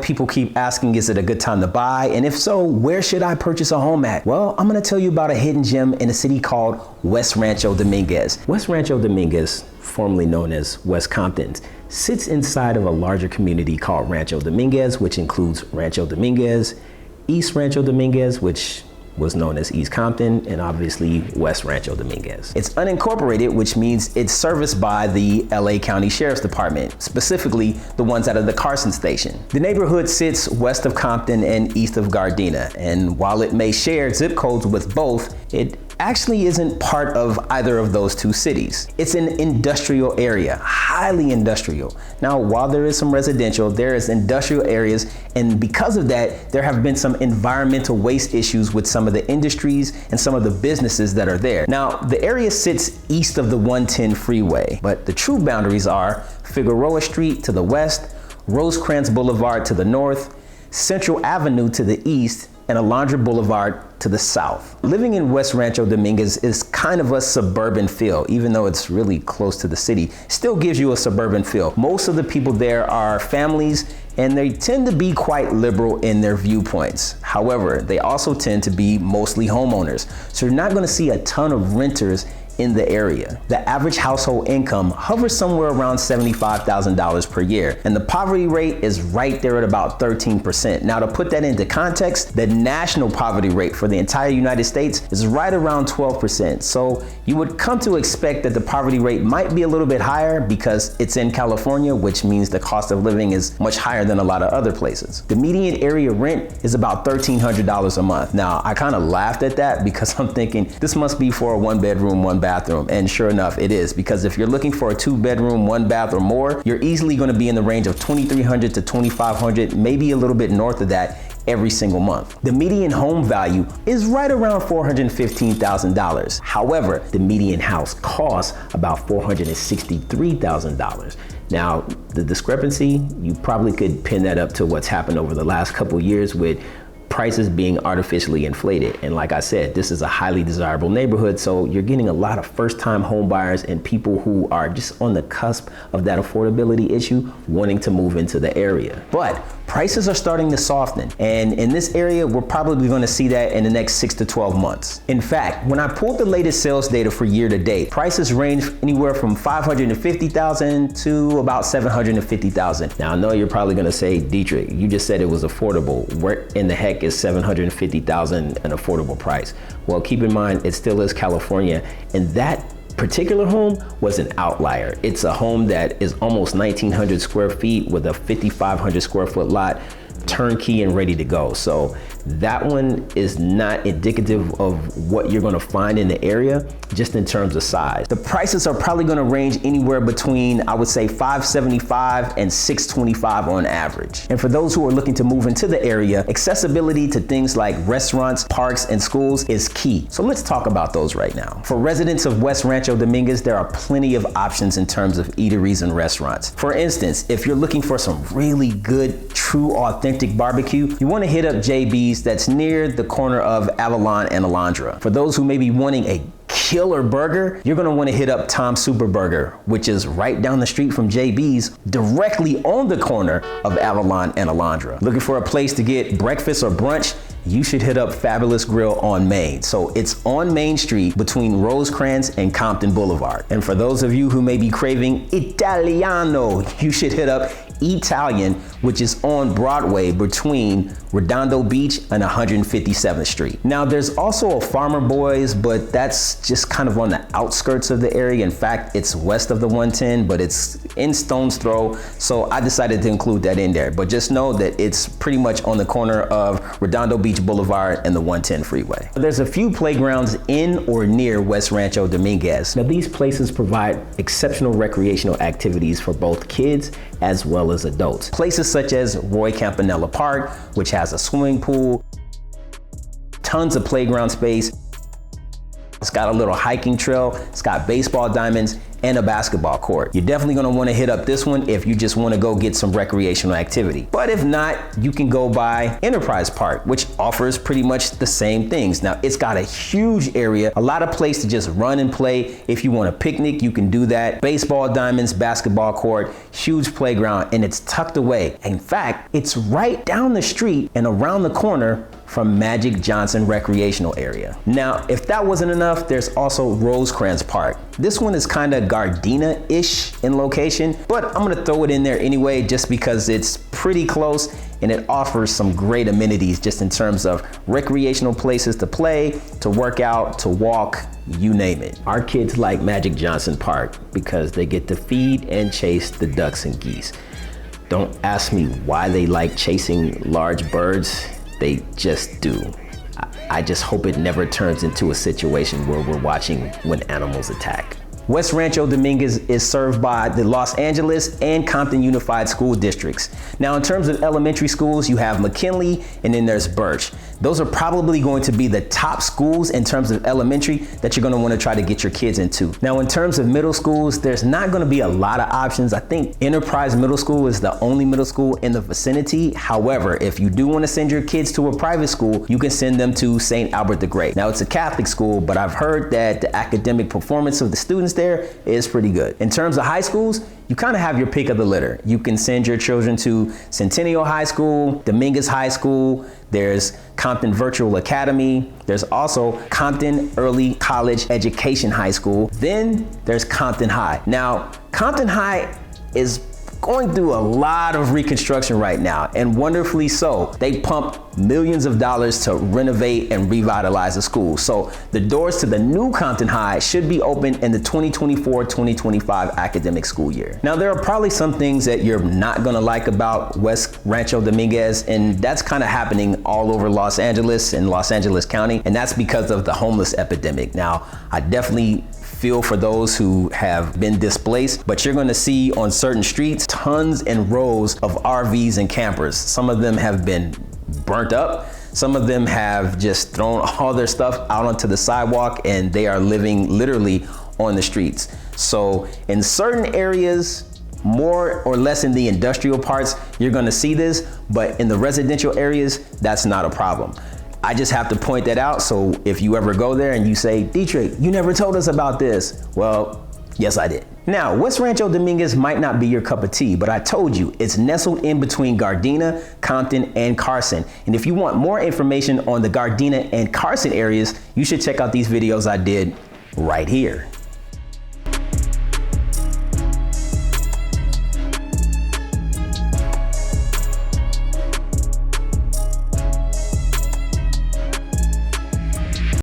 people keep asking, is it a good time to buy? And if so, where should I purchase a home at? Well, I'm gonna tell you about a hidden gem in a city called West Rancho Dominguez. West Rancho Dominguez, formerly known as West Compton, sits inside of a larger community called Rancho Dominguez, which includes Rancho Dominguez, East Rancho Dominguez, which was known as East Compton, and obviously West Rancho Dominguez. It's unincorporated, which means it's serviced by the LA County Sheriff's Department, specifically the ones out of the Carson station. The neighborhood sits west of Compton and east of Gardena, and while it may share zip codes with both, it actually isn't part of either of those two cities. It's an industrial area, highly industrial. Now, while there is some residential, there is industrial areas, and because of that, there have been some environmental waste issues with some of the industries and some of the businesses that are there. Now, the area sits east of the 110 freeway, but the true boundaries are Figueroa Street to the west, Rosecrans Boulevard to the north, Central Avenue to the east, and Alondra Boulevard to the south. Living in West Rancho Dominguez is kind of a suburban feel, even though it's really close to the city. Still gives you a suburban feel. Most of the people there are families, and they tend to be quite liberal in their viewpoints. However, they also tend to be mostly homeowners. So you're not gonna see a ton of renters in the area. The average household income hovers somewhere around $75,000 per year, and the poverty rate is right there at about 13%. Now, to put that into context, the national poverty rate for the entire United States is right around 12%. So you would come to expect that the poverty rate might be a little bit higher because it's in California, which means the cost of living is much higher than a lot of other places. The median area rent is about $1,300 a month. Now, I kind of laughed at that because I'm thinking this must be for a 1-bedroom, 1-bathroom, and sure enough, it is, because if you're looking for a 2-bedroom, 1-bath or more, you're easily going to be in the range of $2,300 to $2,500, maybe a little bit north of that every single month. The median home value is right around $415,000. However, the median house costs about $463,000. Now, the discrepancy, you probably could pin that up to what's happened over the last couple years with prices being artificially inflated. And like I said, this is a highly desirable neighborhood, so you're getting a lot of first-time home buyers and people who are just on the cusp of that affordability issue wanting to move into the area. But prices are starting to soften, and in this area, we're probably going to see that in the next 6 to 12 months. In fact, when I pulled the latest sales data for year to date, prices range anywhere from $550,000 to about $750,000. Now, I know you're probably going to say, Dietrich, you just said it was affordable. Where in the heck is $750,000 an affordable price? Well, keep in mind, it still is California, and that particular home was an outlier. It's a home that is almost 1,900 square feet with a 5,500 square foot lot, turnkey and ready to go. So that one is not indicative of what you're gonna find in the area, just in terms of size. The prices are probably gonna range anywhere between, I would say, $575 and $625 on average. And for those who are looking to move into the area, accessibility to things like restaurants, parks, and schools is key. So let's talk about those right now. For residents of West Rancho Dominguez, there are plenty of options in terms of eateries and restaurants. For instance, if you're looking for some really good, true, authentic barbecue, you wanna hit up JB's that's near the corner of Avalon and Alondra. For those who may be wanting a killer burger, you're gonna wanna hit up Tom's Super Burger, which is right down the street from JB's, directly on the corner of Avalon and Alondra. Looking for a place to get breakfast or brunch? You should hit up Fabulous Grill on Main. So it's on Main Street between Rosecrans and Compton Boulevard. And for those of you who may be craving Italiano, you should hit up Italian, which is on Broadway between Redondo Beach and 157th Street. Now, there's also a Farmer Boys, but that's just kind of on the outskirts of the area. In fact, it's west of the 110, but it's in stone's throw. So I decided to include that in there. But just know that it's pretty much on the corner of Redondo Beach Boulevard and the 110 freeway. There's a few playgrounds in or near West Rancho Dominguez. Now, these places provide exceptional recreational activities for both kids as well as adults. Places such as Roy Campanella Park, which has a swimming pool, tons of playground space. It's got a little hiking trail, it's got baseball diamonds, and a basketball court. You're definitely gonna wanna hit up this one if you just wanna go get some recreational activity. But if not, you can go by Enterprise Park, which offers pretty much the same things. Now, it's got a huge area, a lot of place to just run and play. If you want a picnic, you can do that. Baseball diamonds, basketball court, huge playground, and it's tucked away. In fact, it's right down the street and around the corner from Magic Johnson Recreational Area. Now, if that wasn't enough, there's also Rosecrans Park. This one is kind of Gardena-ish in location, but I'm gonna throw it in there anyway just because it's pretty close and it offers some great amenities just in terms of recreational places to play, to work out, to walk, you name it. Our kids like Magic Johnson Park because they get to feed and chase the ducks and geese. Don't ask me why they like chasing large birds. They just do. I just hope it never turns into a situation where we're watching when animals attack. West Rancho Dominguez is served by the Los Angeles and Compton Unified School Districts. Now, in terms of elementary schools, you have McKinley and then there's Birch. Those are probably going to be the top schools in terms of elementary that you're gonna wanna try to get your kids into. Now, in terms of middle schools, there's not gonna be a lot of options. I think Enterprise Middle School is the only middle school in the vicinity. However, if you do wanna send your kids to a private school, you can send them to St. Albert the Great. Now, it's a Catholic school, but I've heard that the academic performance of the students there is pretty good. In terms of high schools, you kind of have your pick of the litter. You can send your children to Centennial High School, Dominguez High School, there's Compton Virtual Academy, there's also Compton Early College Education High School, then there's Compton High. Now, Compton High is going through a lot of reconstruction right now, and wonderfully so. They pumped millions of dollars to renovate and revitalize the school. So the doors to the new Compton High should be open in the 2024-2025 academic school year. Now, there are probably some things that you're not gonna like about West Rancho Dominguez, and that's kind of happening all over Los Angeles and Los Angeles County, and that's because of the homeless epidemic. Now, I definitely feel for those who have been displaced, but you're gonna see on certain streets tons and rows of RVs and campers. Some of them have been burnt up. Some of them have just thrown all their stuff out onto the sidewalk and they are living literally on the streets. So in certain areas, more or less in the industrial parts, you're gonna see this, but in the residential areas, that's not a problem. I just have to point that out, so if you ever go there and you say, Dietrich, you never told us about this. Well, yes, I did. Now, West Rancho Dominguez might not be your cup of tea, but I told you, it's nestled in between Gardena, Compton, and Carson. And if you want more information on the Gardena and Carson areas, you should check out these videos I did right here.